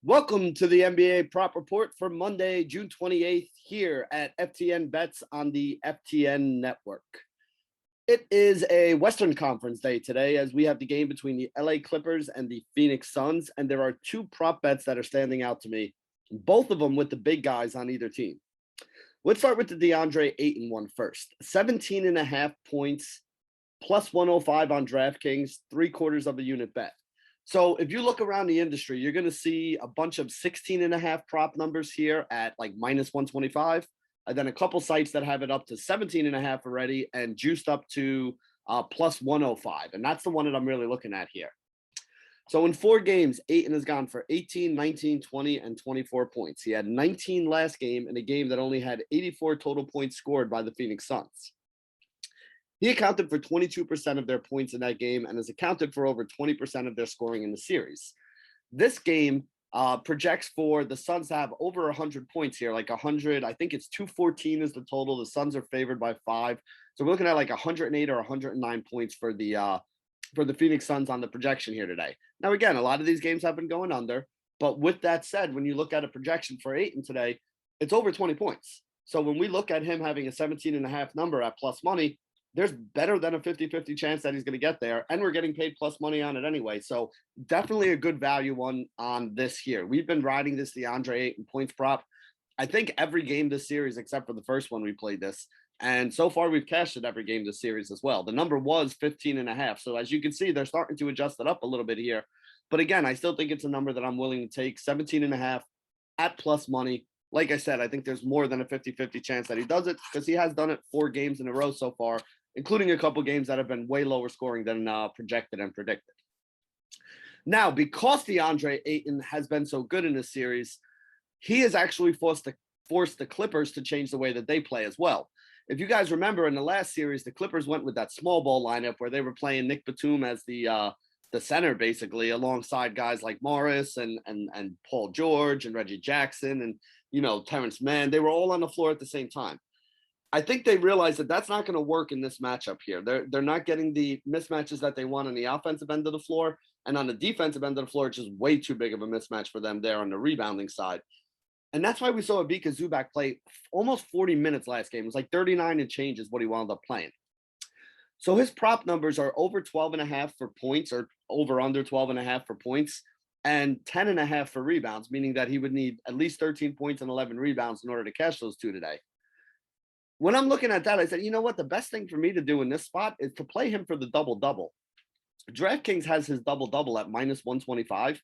Welcome to the NBA Prop Report for Monday, June 28th here at FTN Bets on the FTN Network. It is a Western Conference day today as we have the game between the LA Clippers and the Phoenix Suns, and there are two prop bets that are standing out to me, both of them with the big guys on either team. Let's start with the DeAndre Ayton one first. 17.5 points, plus 105 on DraftKings, 3/4 of a unit bet. So if you look around the industry, you're going to see a bunch of 16.5 prop numbers here at like minus 125. And then a couple sites that have it up to 17.5 already and juiced up to plus 105. And that's the one that I'm really looking at here. So in 4 games, Ayton has gone for 18, 19, 20, and 24 points. He had 19 last game in a game that only had 84 total points scored by the Phoenix Suns. He accounted for 22% of their points in that game and has accounted for over 20% of their scoring in the series. This game projects for the Suns to have over 100 points here, like 100. I think it's 214 is the total. The Suns are favored by 5. So we're looking at like 108 or 109 points for the Phoenix Suns on the projection here today. Now, again, a lot of these games have been going under. But with that said, when you look at a projection for Ayton today, it's over 20 points. So when we look at him having a 17.5 number at plus money, there's better than a 50-50 chance that he's going to get there. And we're getting paid plus money on it anyway. So definitely a good value one on this here. We've been riding this DeAndre Ayton points prop, I think every game this series, except for the first one we played this. And so far we've cashed it every game this series as well. The number was 15.5. So as you can see, they're starting to adjust it up a little bit here. But again, I still think it's a number that I'm willing to take. 17.5 at plus money. Like I said, I think there's more than a 50-50 chance that he does it because he has done it 4 games in a row so far, including a couple games that have been way lower scoring than projected and predicted. Now, because DeAndre Ayton has been so good in this series, he has actually forced the Clippers to change the way that they play as well. If you guys remember in the last series, the Clippers went with that small ball lineup where they were playing Nick Batum as the center, basically, alongside guys like Morris and Paul George and Reggie Jackson and, Terrence Mann. They were all on the floor at the same time. I think they realized that that's not going to work in this matchup here. They're not getting the mismatches that they want on the offensive end of the floor. And on the defensive end of the floor, it's just way too big of a mismatch for them there on the rebounding side. And that's why we saw Ivica Zubac play almost 40 minutes last game. It was like 39 and change is what he wound up playing. So his prop numbers are over 12.5 for points or over under 12.5 for points and 10.5 for rebounds, meaning that he would need at least 13 points and 11 rebounds in order to catch those two today. When I'm looking at that, I said, you know what? The best thing for me to do in this spot is to play him for the double-double. DraftKings has his double-double at minus 125.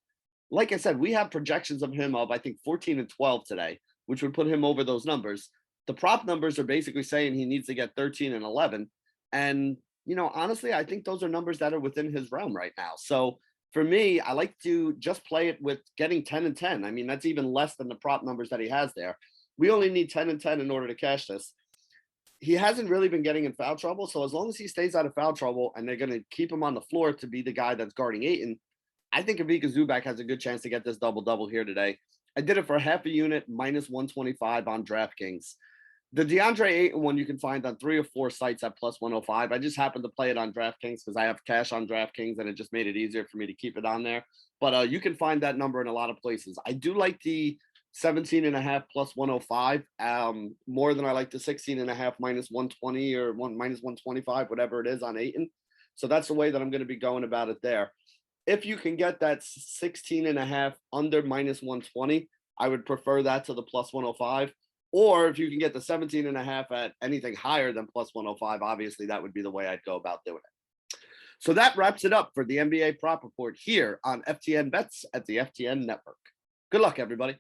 Like I said, we have projections of him of, I think, 14 and 12 today, which would put him over those numbers. The prop numbers are basically saying he needs to get 13 and 11. And, honestly, I think those are numbers that are within his realm right now. So for me, I like to just play it with getting 10 and 10. I mean, that's even less than the prop numbers that he has there. We only need 10 and 10 in order to cash this. He hasn't really been getting in foul trouble. So as long as he stays out of foul trouble and they're going to keep him on the floor to be the guy that's guarding Ayton, I think Ivica Zubac has a good chance to get this double-double here today. I did it for half a unit, minus 125 on DraftKings. The DeAndre Ayton one you can find on 3 or 4 sites at plus 105. I just happened to play it on DraftKings because I have cash on DraftKings and it just made it easier for me to keep it on there. But you can find that number in a lot of places. I do like the 17.5 plus 105 more than I like the 16.5 minus 120 or minus 125, whatever it is on Ayton. So that's the way that I'm going to be going about it there. If you can get that 16.5 under minus 120, I would prefer that to the plus 105. Or if you can get the 17.5 at anything higher than plus 105, obviously that would be the way I'd go about doing it. So that wraps it up for the NBA Prop Report here on FTN Bets at the FTN Network. Good luck, everybody.